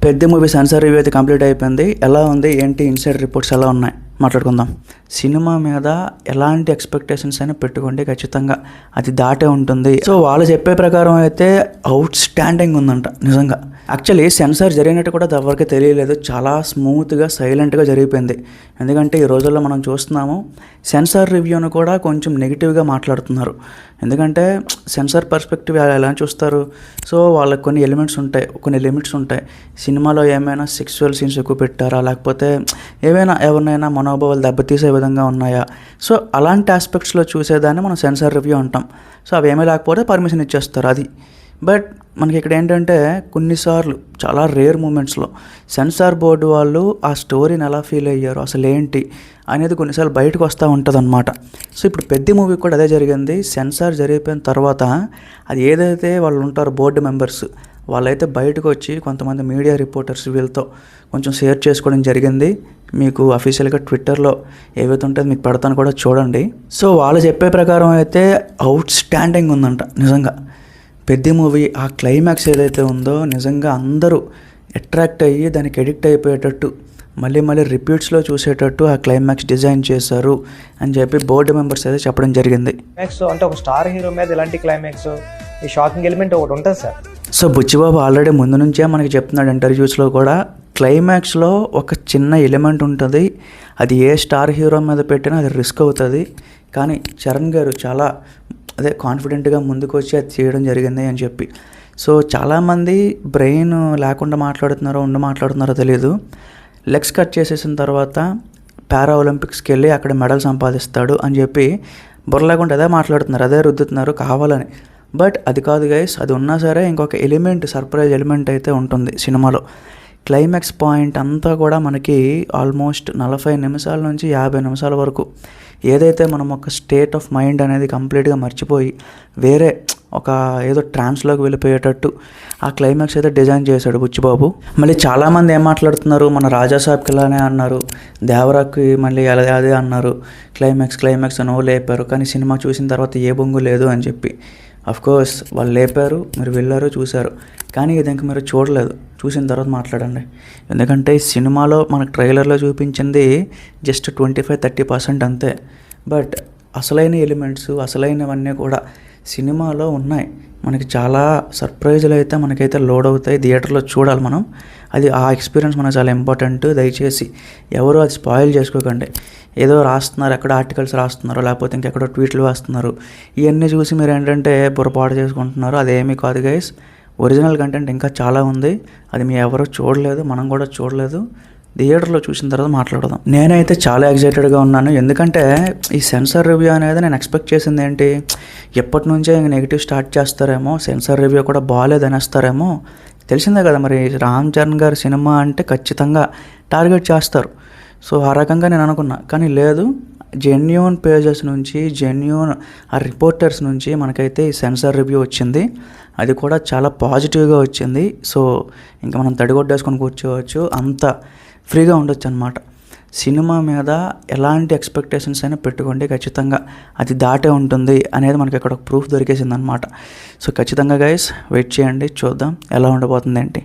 పెద్ద movie censor review అయితే complete అయిపోయింది. ఎలా ఉంది ఏంటి ఇన్సైడ్ రిపోర్ట్స్ ఎలా ఉన్నాయి మాట్లాడుకుందాం. సినిమా మీద ఎలాంటి ఎక్స్పెక్టేషన్స్ అయినా పెట్టుకోండి, ఖచ్చితంగా అది దాటే ఉంటుంది. సో వాళ్ళు చెప్పే ప్రకారం అయితే అవుట్ స్టాండింగ్ ఉందంట నిజంగా. యాక్చువల్లీ సెన్సార్ జరిగినట్టు కూడా ఎవరికి తెలియలేదు, చాలా స్మూత్గా సైలెంట్గా జరిగిపోయింది. ఎందుకంటే ఈ రోజుల్లో మనం చూస్తున్నాము సెన్సార్ రివ్యూను కూడా కొంచెం నెగిటివ్గా మాట్లాడుతున్నారు. ఎందుకంటే సెన్సార్ పర్స్పెక్టివ్ ఎలా చూస్తారు, సో వాళ్ళకి కొన్ని ఎలిమెంట్స్ ఉంటాయి, కొన్ని లిమిట్స్ ఉంటాయి. సినిమాలో ఏమైనా సెక్సువల్ సీన్స్ ఎక్కువ పెట్టారా, లేకపోతే ఏమైనా ఎవరినైనా మనోభావాలు దెబ్బతీసే విధంగా ఉన్నాయా, సో అలాంటి ఆస్పెక్ట్స్లో చూసేదాన్ని మనం సెన్సార్ రివ్యూ అంటాం. సో అవి ఏమీ లేకపోతే పర్మిషన్ ఇచ్చేస్తారు అది. బట్ మనకి ఇక్కడ ఏంటంటే కొన్నిసార్లు చాలా రేర్ మూమెంట్స్లో సెన్సార్ బోర్డు వాళ్ళు ఆ స్టోరీని ఎలా ఫీల్ అయ్యారు, అసలు ఏంటి అనేది కొన్నిసార్లు బయటకు వస్తూ ఉంటుంది అనమాట. సో ఇప్పుడు పెద్ద మూవీ కూడా అదే జరిగింది. సెన్సార్ జరిగిపోయిన తర్వాత అది ఏదైతే వాళ్ళు ఉంటారో బోర్డు మెంబర్స్ వాళ్ళైతే బయటకు వచ్చి కొంతమంది మీడియా రిపోర్టర్స్ వీళ్ళతో కొంచెం షేర్ చేసుకోవడం జరిగింది. మీకు అఫీషియల్గా ట్విట్టర్లో ఏవైతే ఉంటుందో మీకు పెడతాను కూడా చూడండి. సో వాళ్ళు చెప్పే ప్రకారం అయితే అవుట్ స్టాండింగ్ ఉందంట నిజంగా పెద్ద మూవీ. ఆ క్లైమాక్స్ ఏదైతే ఉందో నిజంగా అందరూ అట్రాక్ట్ అయ్యి దానికి ఎడిక్ట్ అయిపోయేటట్టు మళ్ళీ రిపీట్స్లో చూసేటట్టు ఆ క్లైమాక్స్ డిజైన్ చేశారు అని చెప్పి బోర్డు మెంబర్స్ అయితే చెప్పడం జరిగింది. క్లైమాక్స్ అంటే ఒక స్టార్ హీరో మీద ఇలాంటి క్లైమాక్స్ ఈ షాకింగ్ ఎలిమెంట్ ఒకటి ఉంటుంది సార్. సో బుచ్చిబాబు ఆల్రెడీ ముందు నుంచే మనకి చెప్తున్నాడు ఇంటర్వ్యూస్లో కూడా, క్లైమాక్స్లో ఒక చిన్న ఎలిమెంట్ ఉంటుంది, అది ఏ స్టార్ హీరో మీద పెట్టినా అది రిస్క్ అవుతుంది, కానీ చరణ్ గారు చాలా కాన్ఫిడెంట్గా ముందుకు వచ్చి అది చేయడం జరిగింది అని చెప్పి. సో చాలామంది బ్రెయిన్ లేకుండా మాట్లాడుతున్నారో తెలియదు. లెగ్స్ కట్ చేసేసిన తర్వాత పారా ఒలింపిక్స్కి వెళ్ళి అక్కడ మెడల్ సంపాదిస్తాడు అని చెప్పి బుర్ర లేకుండా అదే మాట్లాడుతున్నారు, అదే రుద్దుతున్నారు కావాలని. బట్ అది కాదు గైస్, అది ఉన్నా సరే ఇంకొక ఎలిమెంట్, సర్ప్రైజ్ ఎలిమెంట్ అయితే ఉంటుంది సినిమాలో. క్లైమాక్స్ పాయింట్ అంతా కూడా మనకి ఆల్మోస్ట్ 40 నిమిషాల నుంచి 50 నిమిషాల వరకు ఏదైతే మనం ఒక స్టేట్ ఆఫ్ మైండ్ అనేది కంప్లీట్గా మర్చిపోయి వేరే ఒక ఏదో ట్రాన్స్లోకి వెళ్ళిపోయేటట్టు ఆ క్లైమాక్స్ అయితే డిజైన్ చేశాడు బుచ్చిబాబు. మళ్ళీ చాలామంది ఏం మాట్లాడుతున్నారు, మన రాజాసాబ్కి ఇలానే అన్నారు, దేవరాకి మళ్ళీ అదే అన్నారు, క్లైమాక్స్ అని లేపారు, కానీ సినిమా చూసిన తర్వాత ఏ బొంగు లేదు అని చెప్పి. అఫ్కోర్స్ వాళ్ళు లేపారు, మీరు వెళ్ళారు చూశారు, కానీ ఇది ఇంకా మీరు చూడలేదు, చూసిన తర్వాత మాట్లాడండి. ఎందుకంటే ఈ సినిమాలో మనకు ట్రైలర్లో చూపించింది జస్ట్ 25-30% అంతే. బట్ అసలైన ఎలిమెంట్స్, అసలైనవన్నీ కూడా సినిమాలో ఉన్నాయి. మనకి చాలా సర్ప్రైజులు అయితే మనకైతే లోడ్ అవుతాయి, థియేటర్లో చూడాలి మనం. అది ఆ ఎక్స్పీరియన్స్ మనకు చాలా ఇంపార్టెంట్. దయచేసి ఎవరు అది స్పాయిల్ చేసుకోకండి. ఏదో రాస్తున్నారు, ఎక్కడ ఆర్టికల్స్ రాస్తున్నారు, లేకపోతే ఇంకెక్కడో ట్వీట్లు వేస్తున్నారు, ఇవన్నీ చూసి మీరు ఏంటంటే బుర్రపాటు చేసుకుంటున్నారు. అదేమీ కాదు గైస్, ఒరిజినల్ కంటెంట్ ఇంకా చాలా ఉంది, అది మీ ఎవరో చూడలేదు, మనం కూడా చూడలేదు. థియేటర్లో చూసిన తర్వాత మాట్లాడదాం. నేనైతే చాలా ఎగ్జైటెడ్గా ఉన్నాను, ఎందుకంటే ఈ సెన్సార్ రివ్యూ అనేది నేను ఎక్స్పెక్ట్ చేసింది ఏంటి, ఎప్పటి నుంచే ఇంక నెగిటివ్ స్టార్ట్ చేస్తారేమో, సెన్సార్ రివ్యూ కూడా బాగాలేదు అనేస్తారేమో. తెలిసిందే కదా మరి, రామ్ చరణ్ గారి సినిమా అంటే ఖచ్చితంగా టార్గెట్ చేస్తారు. సో ఆ రకంగా నేను అనుకున్నా, కానీ లేదు, జెన్యూన్ పేజెస్ నుంచి, జెన్యూన్ ఆ రిపోర్టర్స్ నుంచి మనకైతే ఈ సెన్సార్ రివ్యూ వచ్చింది. అది కూడా చాలా పాజిటివ్గా వచ్చింది. సో ఇంకా మనం తడిగొట్టేసుకొని కూర్చోవచ్చు, అంత ఫ్రీగా ఉండొచ్చు అనమాట. సినిమా మీద ఎలాంటి ఎక్స్పెక్టేషన్స్ అయినా పెట్టుకోండి, ఖచ్చితంగా అది దాటే ఉంటుంది అనేది మనకి ఇక్కడ ఒక ప్రూఫ్ దొరికేసింది అనమాట. సో ఖచ్చితంగా గైస్ వెయిట్ చేయండి, చూద్దాం ఎలా ఉండబోతుంది ఏంటి.